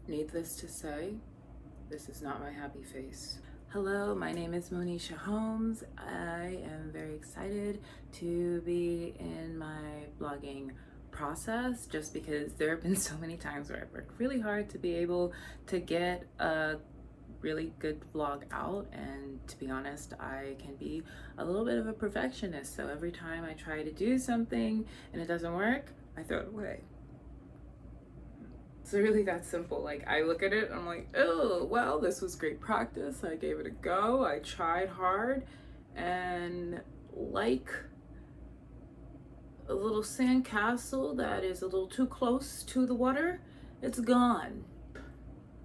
Needless to say, this is not my happy face. Hello, my name is Monisha Holmes. I am very excited to be in my blogging process just because there have been so many times where I've worked really hard to be able to get a really good vlog out, and to be honest, I can be a little bit of a perfectionist, so every time I try to do something and it doesn't work, I throw it away. It's really that simple. Like, I look at it and I'm like, oh, well, this was great practice. I gave it a go. I tried hard. And like a little sand castle that is a little too close to the water, it's gone.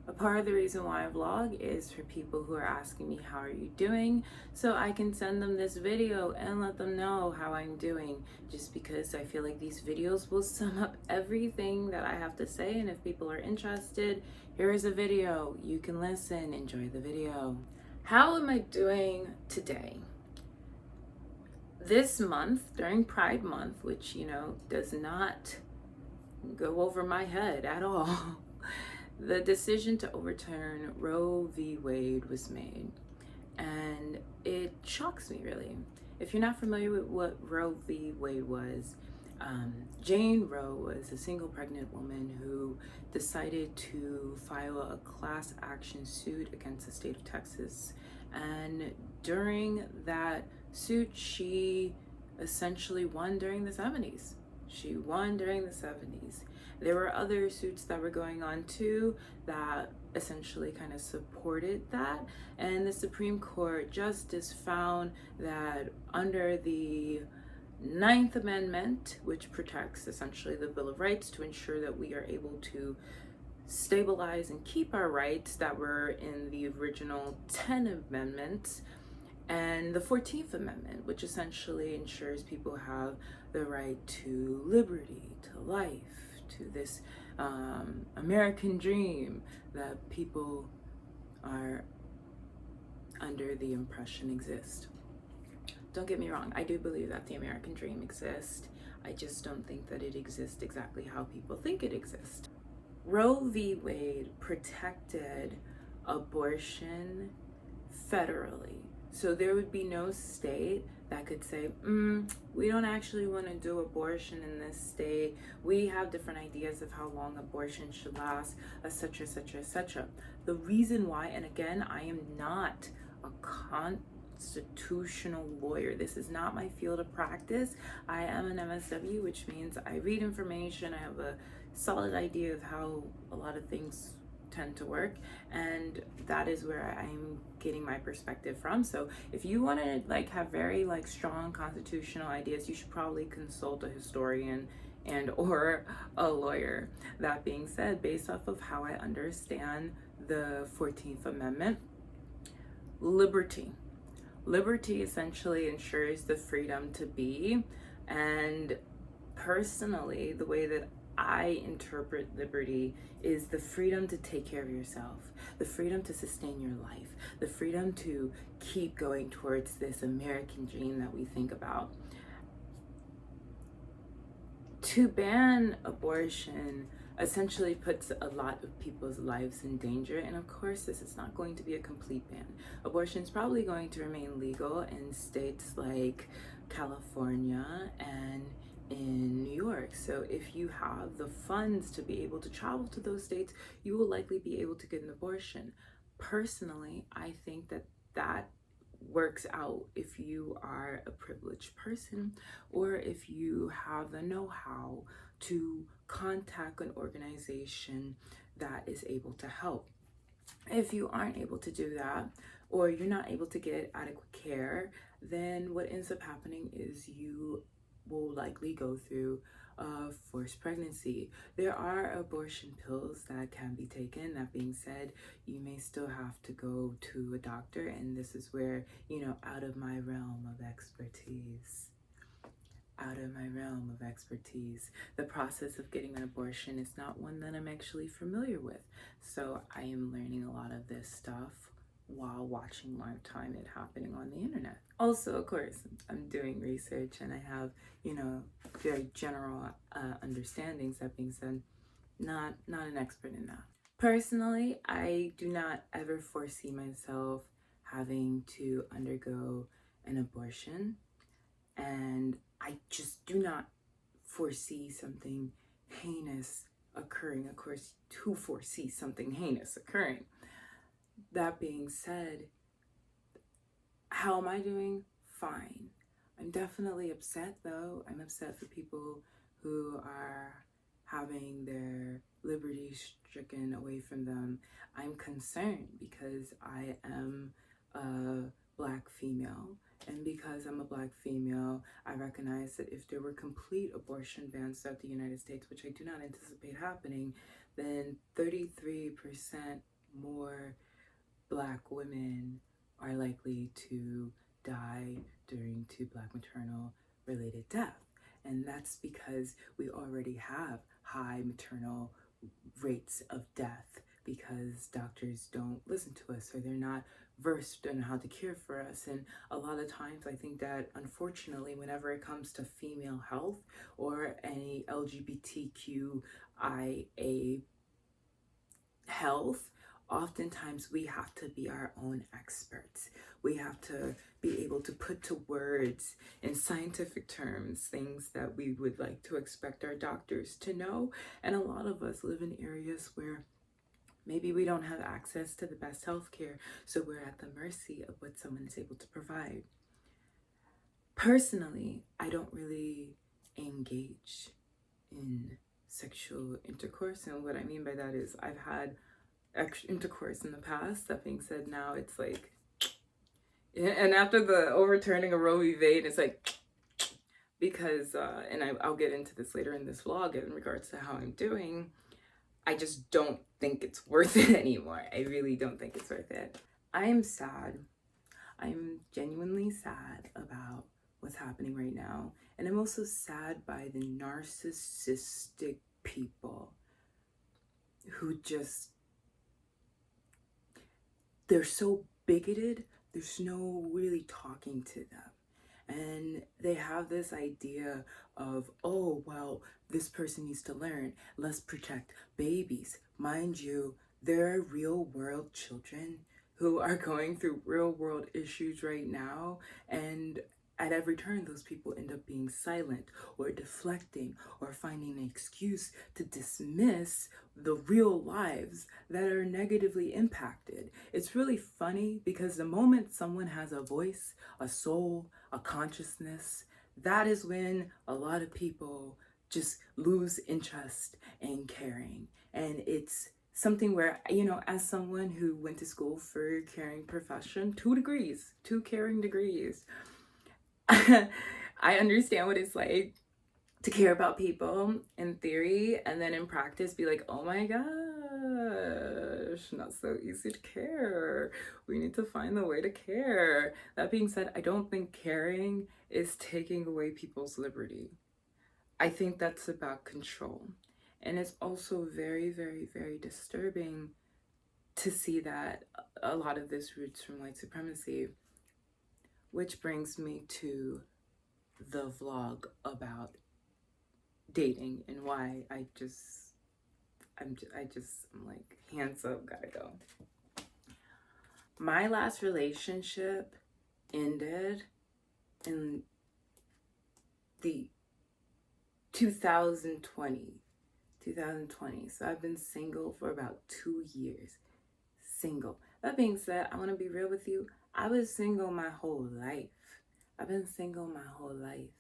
A part of the reason why I vlog is for people who are asking me, how are you doing? So I can send them this video and let them know how I'm doing, just because I feel like these videos will sum up everything that I have to say. And if people are interested, here is a video. You can listen, enjoy the video. How am I doing today? This month, during Pride Month, which, does not go over my head at all, the decision to overturn Roe v. Wade was made, and it shocks me, really. If you're not familiar with what Roe v. Wade was, Jane Roe was a single pregnant woman who decided to file a class action suit against the state of Texas. And during that suit, she essentially won during the 70s. She won during the 70s. There were other suits that were going on too that essentially kind of supported that. And the Supreme Court justice found that under the Ninth Amendment, which protects essentially the Bill of Rights to ensure that we are able to stabilize and keep our rights that were in the original 10 amendments, and the 14th Amendment, which essentially ensures people have the right to liberty, to life, to this American dream that people are under the impression exists. Don't get me wrong, I do believe that the American dream exists. I just don't think that it exists exactly how people think it exists. Roe v. Wade protected abortion federally. So there would be no state that could say, we don't actually want to do abortion in this state. We have different ideas of how long abortion should last, etc., etc., etc. The reason why, and again, I am not a constitutional lawyer. This is not my field of practice. I am an MSW, which means I read information. I have a solid idea of how a lot of things tend to work, and that is where I'm getting my perspective from. So if you want to have very strong constitutional ideas, you should probably consult a historian and or a lawyer. That being said, based off of how I understand the 14th Amendment, liberty essentially ensures the freedom to be, and personally, the way that I interpret liberty is the freedom to take care of yourself, the freedom to sustain your life, the freedom to keep going towards this American dream that we think about. To ban abortion essentially puts a lot of people's lives in danger, and of course this is not going to be a complete ban. Abortion is probably going to remain legal in states like California and in New York. So if you have the funds to be able to travel to those states, you will likely be able to get an abortion. Personally, I think that that works out if you are a privileged person, or if you have the know-how to contact an organization that is able to help. If you aren't able to do that, or you're not able to get adequate care, then what ends up happening is you will likely go through forced pregnancy. There are abortion pills that can be taken. That being said, you may still have to go to a doctor, and this is where, out of my realm of expertise. The process of getting an abortion is not one that I'm actually familiar with. So I am learning a lot of this stuff while watching Lifetime it happening on the internet. Also, of course, I'm doing research and I have, very general understandings. That being said, not an expert in that. Personally, I do not ever foresee myself having to undergo an abortion, and I just do not foresee something heinous occurring. Of course, who foresees something heinous occurring? That being said, how am I doing? Fine. I'm definitely upset though. I'm upset for people who are having their liberty stricken away from them. I'm concerned because I am a Black female. And because I'm a Black female, I recognize that if there were complete abortion bans throughout the United States, which I do not anticipate happening, then 33% more Black women are likely to die due to Black maternal related death. And that's because we already have high maternal rates of death because doctors don't listen to us or they're not versed in how to care for us. And a lot of times I think that unfortunately whenever it comes to female health or any LGBTQIA health, oftentimes we have to be our own experts. We have to be able to put to words in scientific terms things that we would like to expect our doctors to know. And a lot of us live in areas where maybe we don't have access to the best health care, so we're at the mercy of what someone is able to provide. Personally, I don't really engage in sexual intercourse, and what I mean by that is I've had intercourse in the past. That being said, now it's like, and after the overturning of Roe v. Wade, it's like, because and I'll get into this later in this vlog in regards to how I'm doing, I just don't think it's worth it anymore. I really don't think it's worth it. I am sad. I'm genuinely sad about what's happening right now, and I'm also sad by the narcissistic people who just, they're so bigoted, there's no really talking to them. And they have this idea of, oh, well, this person needs to learn. Let's protect babies. Mind you, there are real world children who are going through real world issues right now. And at every turn, those people end up being silent or deflecting or finding an excuse to dismiss the real lives that are negatively impacted. It's really funny because the moment someone has a voice, a soul, a consciousness, that is when a lot of people just lose interest in caring. And it's something where, you know, as someone who went to school for a caring profession, 2 caring degrees, I understand what it's like to care about people in theory and then in practice be like, oh my gosh, not so easy to care. We need to find the way to care. That being said, I don't think caring is taking away people's liberty. I think that's about control. And it's also very, very, very disturbing to see that a lot of this roots from white supremacy. Which brings me to the vlog about dating and why I'm like, hands up, gotta go. My last relationship ended in the 2020. So I've been single for about 2 years. Single. That being said, I want to be real with you. I was single my whole life. I've been single my whole life.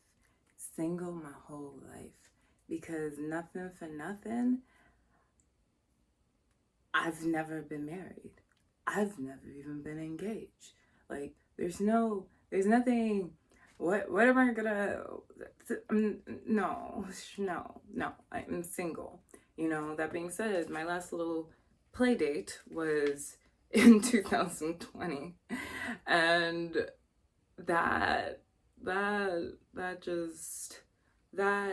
Single my whole life. Because nothing for nothing, I've never been married. I've never even been engaged. Like, there's nothing, what am I gonna, no, I'm single. You know, that being said, my last little play date was in 2020. And that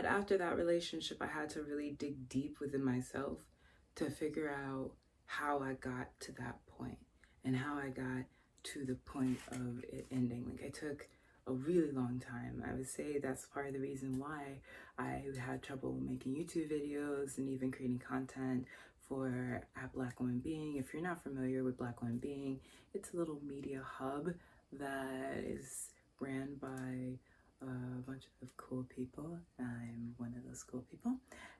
after that relationship, I had to really dig deep within myself to figure out how I got to that point and how I got to the point of it ending. Like, I took a really long time. I would say that's part of the reason why I had trouble making YouTube videos and even creating content for at Black Woman Being. If you're not familiar with Black Woman Being, it's a little media hub that is ran by a bunch of cool people. I'm one of those cool people.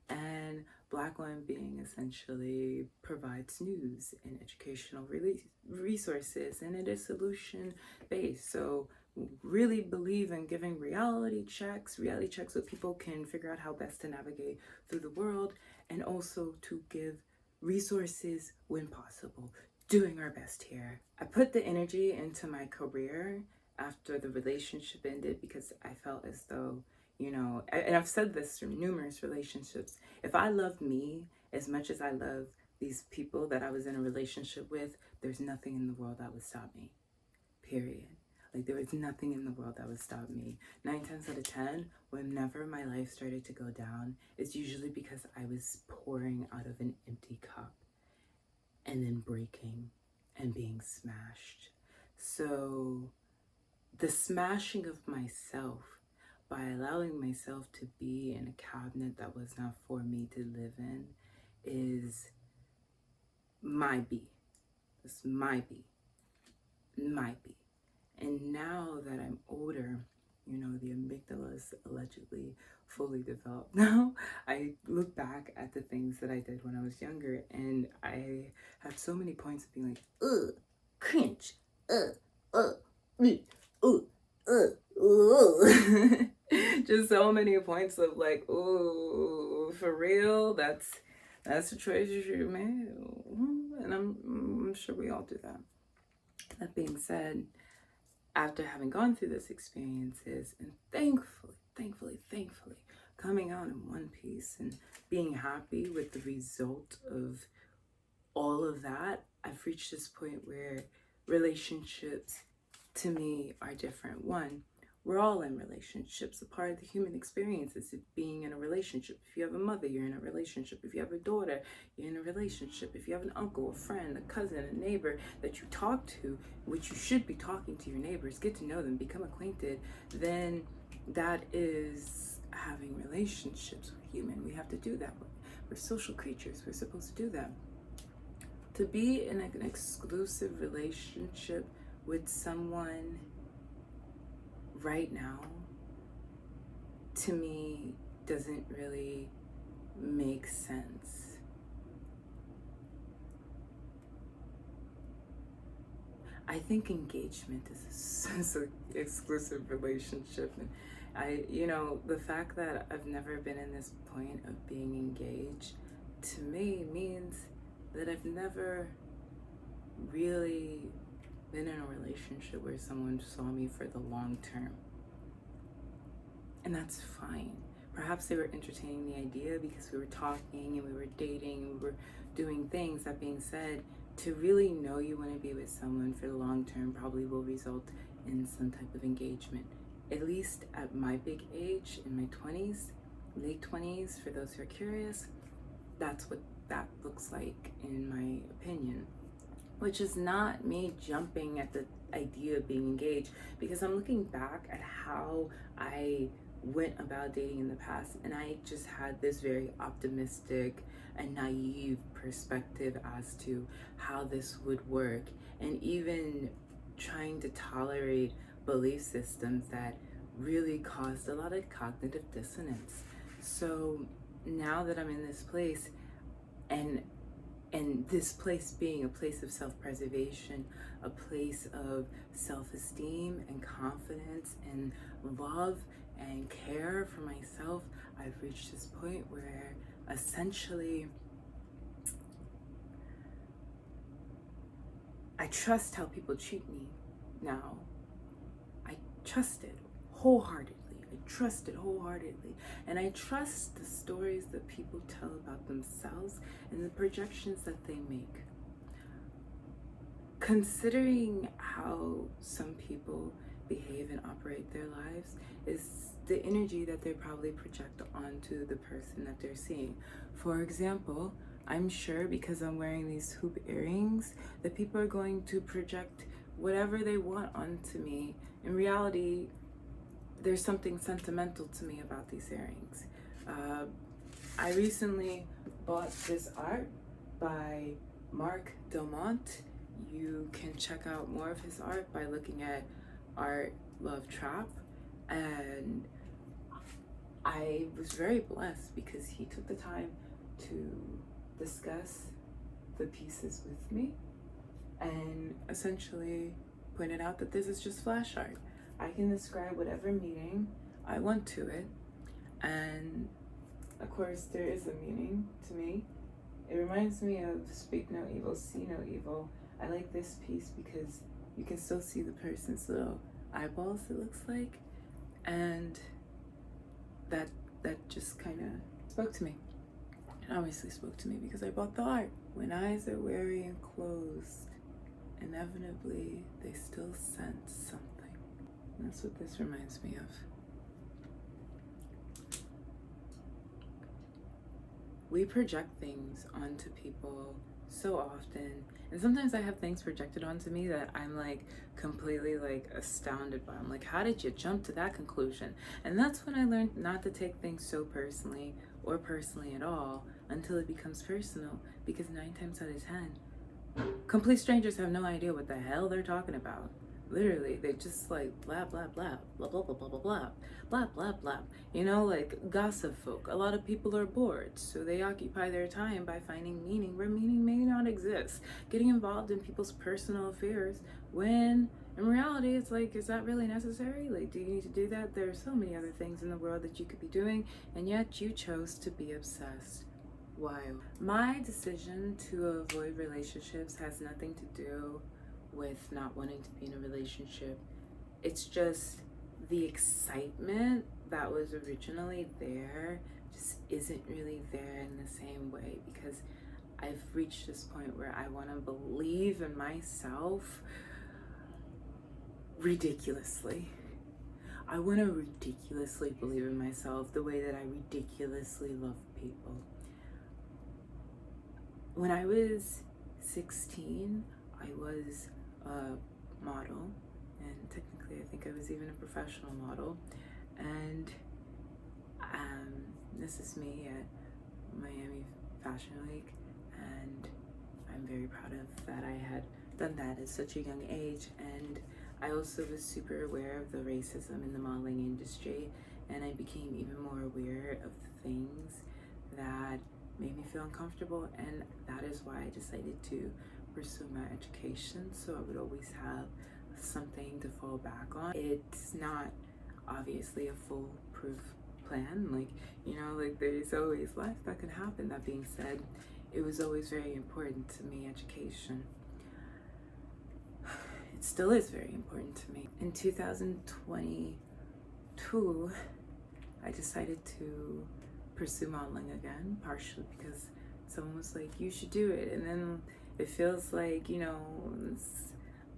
And Black Woman Being essentially provides news and educational resources, and it is solution based. So really believe in giving reality checks so people can figure out how best to navigate through the world, and also to give resources when possible. Doing our best here. I put the energy into my career after the relationship ended because I felt as though, and I've said this through numerous relationships, if I love me as much as I love these people that I was in a relationship with, there's nothing in the world that would stop me. Period. Like, there was nothing in the world that would stop me. 9 times out of 10, whenever my life started to go down, it's usually because I was pouring out of an empty cup and then breaking and being smashed. So the smashing of myself by allowing myself to be in a cabinet that was not for me to live in is my B. It's my B. My B. And now that I'm older, the amygdala is allegedly fully developed now. I look back at the things that I did when I was younger, and I had so many points of being like, ugh, cringe, just so many points of like, oh, for real, that's the choice you made. And I'm sure we all do that. That being said, after having gone through those experiences and thankfully coming out in one piece and being happy with the result of all of that, I've reached this point where relationships to me are different. One, we're all in relationships. A part of the human experience is being in a relationship. If you have a mother, you're in a relationship. If you have a daughter, you're in a relationship. If you have an uncle, a friend, a cousin, a neighbor that you talk to, which you should be talking to your neighbors, get to know them, become acquainted, then that is having relationships. We're human. We have to do that. We're social creatures. We're supposed to do that. To be in an exclusive relationship with someone right now, to me, doesn't really make sense. I think engagement is an exclusive relationship. And the fact that I've never been in this point of being engaged, to me, means that I've never really been in a relationship where someone saw me for the long term. And that's fine. Perhaps they were entertaining the idea because we were talking and we were dating and we were doing things. That being said, to really know you want to be with someone for the long term probably will result in some type of engagement. At least at my big age, in my 20s, late 20s, for those who are curious, that's what that looks like in my opinion. Which is not me jumping at the idea of being engaged, because I'm looking back at how I went about dating in the past, and I just had this very optimistic and naive perspective as to how this would work, and even trying to tolerate belief systems that really caused a lot of cognitive dissonance. So now that I'm in this place, and this place being a place of self-preservation, a place of self-esteem and confidence and love and care for myself, I've reached this point where essentially I trust how people treat me now. I trust it wholeheartedly. And I trust the stories that people tell about themselves and the projections that they make. Considering how some people behave and operate their lives is the energy that they probably project onto the person that they're seeing. For example, I'm sure because I'm wearing these hoop earrings that people are going to project whatever they want onto me. In reality, there's something sentimental to me about these earrings. I recently bought this art by Mark Delmont. You can check out more of his art by looking at Art Love Trap. And I was very blessed because he took the time to discuss the pieces with me and essentially pointed out that this is just flash art. I can describe whatever meaning I want to it, and of course there is a meaning to me. It reminds me of Speak No Evil, See No Evil. I like this piece because you can still see the person's little eyeballs, it looks like, and that just kind of spoke to me. It obviously spoke to me because I bought the art. When eyes are weary and closed, inevitably they still sense something. And that's what this reminds me of. We project things onto people so often, and sometimes I have things projected onto me that I'm like completely like astounded by. I'm like, how did you jump to that conclusion? And that's when I learned not to take things so personally or personally at all until it becomes personal, because 9 times out of 10 complete strangers have no idea what the hell they're talking about. Literally, they just like blah blah blah blah blah blah blah blah blah blah blah blah. You know, like gossip folk. A lot of people are bored, so they occupy their time by finding meaning where meaning may not exist. Getting involved in people's personal affairs when in reality it's like, is that really necessary? Like, do you need to do that? There are so many other things in the world that you could be doing, and yet you chose to be obsessed. Why? My decision to avoid relationships has nothing to do with not wanting to be in a relationship. It's just the excitement that was originally there just isn't really there in the same way, because I've reached this point where I want to believe in myself ridiculously. I want to ridiculously believe in myself the way that I ridiculously love people. When I was 16, I was a model, and technically I think I was even a professional model, and this is me at Miami Fashion Week, and I'm very proud of that I had done that at such a young age. And I also was super aware of the racism in the modeling industry, and I became even more aware of the things that made me feel uncomfortable, and that is why I decided to pursue my education, so I would always have something to fall back on. It's not obviously a foolproof plan, like, you know, like there's always life that can happen. That being said, it was always very important to me, education. It still is very important to me. In 2022, I decided to pursue modeling again, partially because someone was like, you should do it, and then it feels like, you know, it's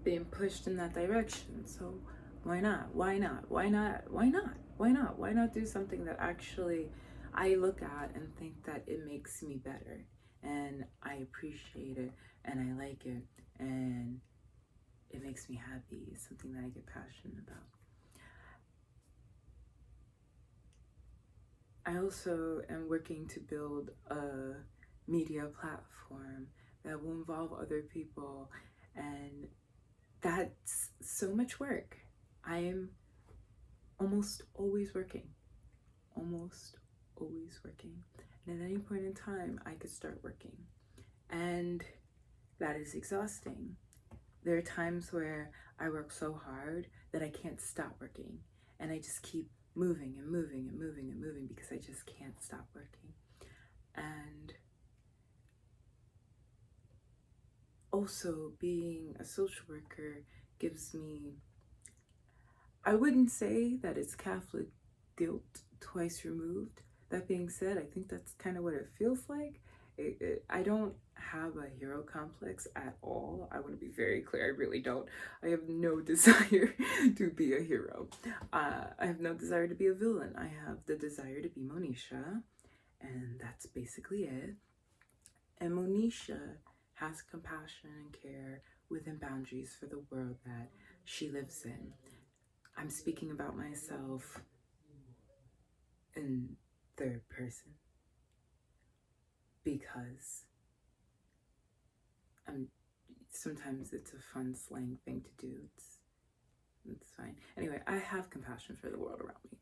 being pushed in that direction. So why not? Why not? Why not? Why not? Why not? Why not do something that actually I look at and think that it makes me better, and I appreciate it, and I like it, and it makes me happy. It's something that I get passionate about. I also am working to build a media platform that will involve other people, and that's so much work. I am almost always working, almost always working. And at any point in time, I could start working. And that is exhausting. There are times where I work so hard that I can't stop working, and I just keep moving and moving and moving and moving because I just can't stop working. And also, being a social worker gives me, I wouldn't say that it's Catholic guilt twice removed. That being said, I think that's kind of what it feels like. I don't have a hero complex at all. I want to be very clear. I really don't. I have no desire to be a hero. I have no desire to be a villain. I have the desire to be Monisha, and that's basically it. And Monisha has compassion and care within boundaries for the world that she lives in. I'm speaking about myself in third person because Sometimes it's a fun slang thing to do. It's fine. Anyway, I have compassion for the world around me.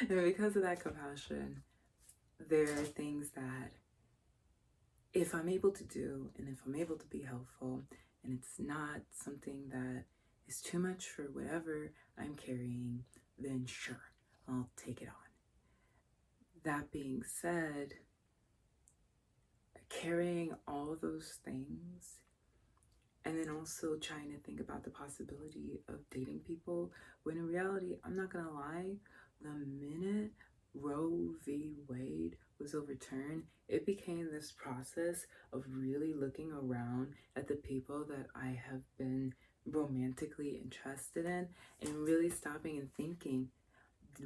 And because of that compassion, there are things that if I'm able to do and if I'm able to be helpful and it's not something that is too much for whatever I'm carrying, then sure, I'll take it on. That being said, carrying all of those things and then also trying to think about the possibility of dating people, when in reality, I'm not gonna lie, the minute Roe v. Wade was overturned, it became this process of really looking around at the people that I have been romantically interested in and really stopping and thinking,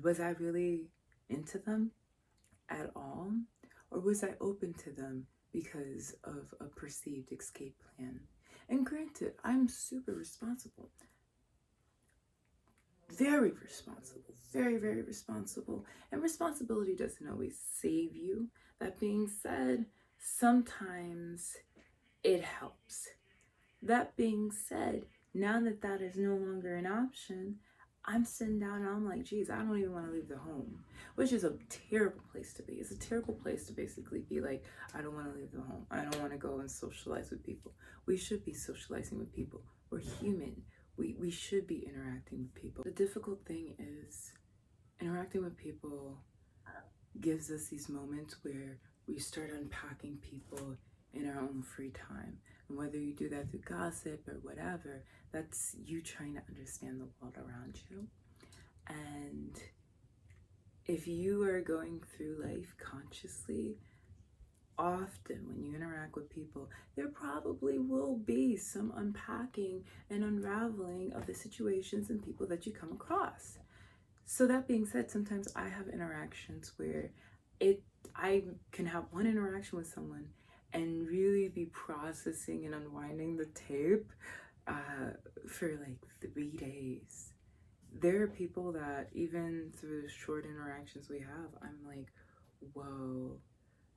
was I really into them at all? Or was I open to them because of a perceived escape plan? And granted, I'm super responsible. Very responsible. Very, very responsible. And responsibility doesn't always save you. That being said, sometimes it helps. That being said, now that that is no longer an option, I'm sitting down and I'm like, geez, I don't even want to leave the home, which is a terrible place to be. It's a terrible place to basically be like, I don't want to leave the home. I don't want to go and socialize with people. We should be socializing with people. We're human. We should be interacting with people. The difficult thing is interacting with people gives us these moments where we start unpacking people in our own free time. And whether you do that through gossip or whatever, that's you trying to understand the world around you. And if you are going through life consciously, often when you interact with people, there probably will be some unpacking and unraveling of the situations and people that you come across. So that being said, sometimes I have interactions where I can have one interaction with someone and really be processing and unwinding the tape for like 3 days. There are people that even through the short interactions we have, I'm like, whoa,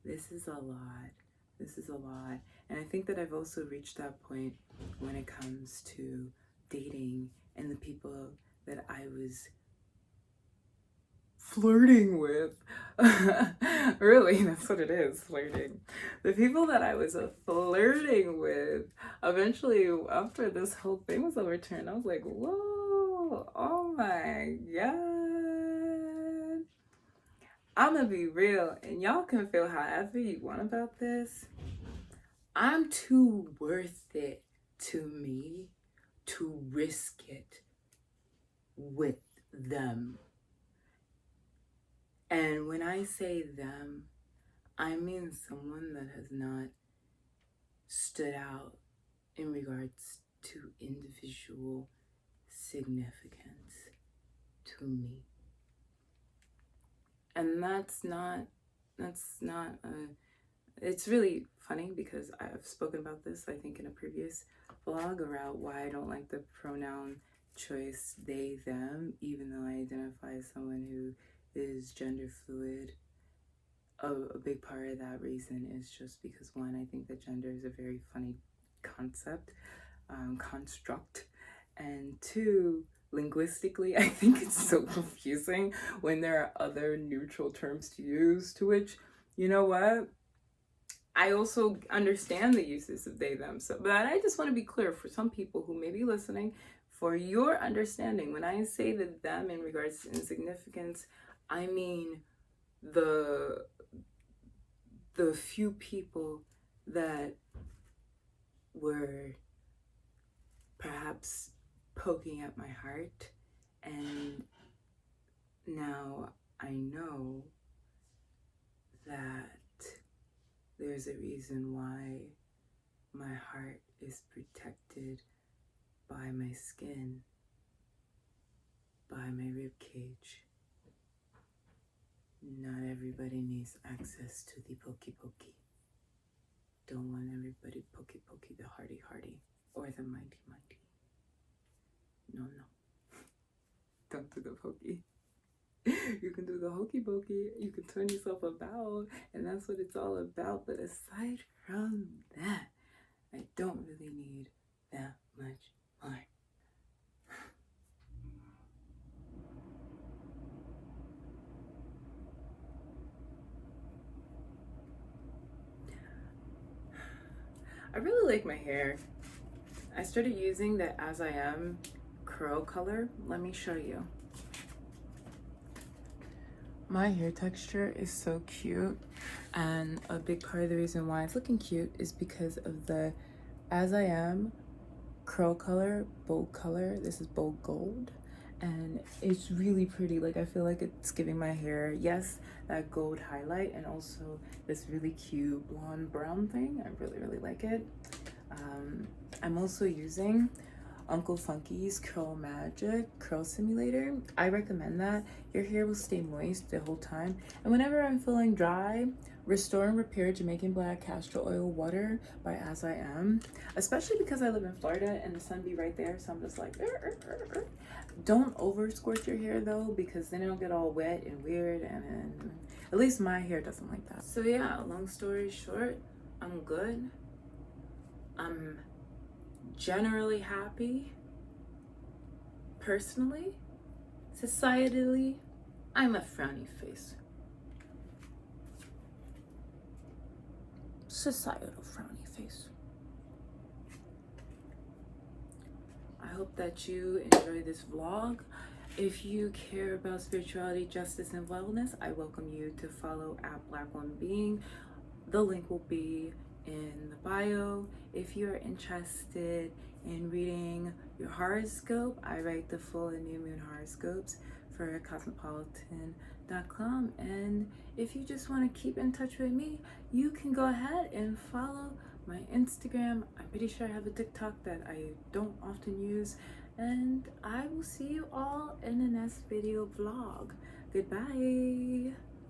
this is a lot. This is a lot. And I think that I've also reached that point when it comes to dating and the people that I was flirting with. Really, that's what it is, flirting. The people that I was flirting with, eventually after this whole thing was overturned, I was like, whoa, oh my god. I'm gonna be real, and y'all can feel however you want about this. I'm too worth it to me to risk it with them. And when I say them, I mean someone that has not stood out in regards to individual significance to me. And it's really funny because I've spoken about this, I think, in a previous vlog about why I don't like the pronoun choice they, them, even though I identify as someone who is gender fluid. A big part of that reason is just because, one, I think that gender is a very funny concept, construct, and two, linguistically, I think it's so confusing when there are other neutral terms to use, to which, you know what? I also understand the uses of they, them. So, but I just want to be clear for some people who may be listening, for your understanding, when I say the them in regards to insignificance, I mean the few people that were perhaps poking at my heart, and now I know that there's a reason why my heart is protected by my skin, by my rib cage. Not everybody needs access to the pokey pokey. Don't want everybody pokey pokey the hardy hardy or the mighty mighty. No. Don't do the pokey. You can do the hokey pokey, you can turn yourself about, and that's what it's all about. But aside from that, I don't really need that much more. I really like my hair. I started using the As I Am curl color. Let me show you. My hair texture is so cute, and a big part of the reason why it's looking cute is because of the As I Am curl color, bold color. This is bold gold, and it's really pretty. Like, I feel like it's giving my hair, yes, that gold highlight, and also this really cute blonde brown thing. I really like it. I'm also using Uncle Funky's Curl Magic Curl Simulator. I recommend that. Your hair will stay moist the whole time. And whenever I'm feeling dry, Restore and Repair Jamaican Black Castor Oil Water by As I Am. Especially because I live in Florida and the sun be right there, so I'm just like, Don't over squirt your hair though, because then it'll get all wet and weird, and at least my hair doesn't like that. So yeah, long story short, I'm good. I'm generally happy. Personally, societally, I'm a frowny face. Societal frowny face. I hope that you enjoy this vlog. If you care about spirituality, justice, and wellness, I welcome you to follow at Black Woman Being. The link will be in the bio. If you're interested in reading your horoscope, I write the full and new moon horoscopes for cosmopolitan.com. And if you just want to keep in touch with me, you can go ahead and follow my Instagram. I'm pretty sure I have a TikTok that I don't often use. And I will see you all in the next video vlog. Goodbye.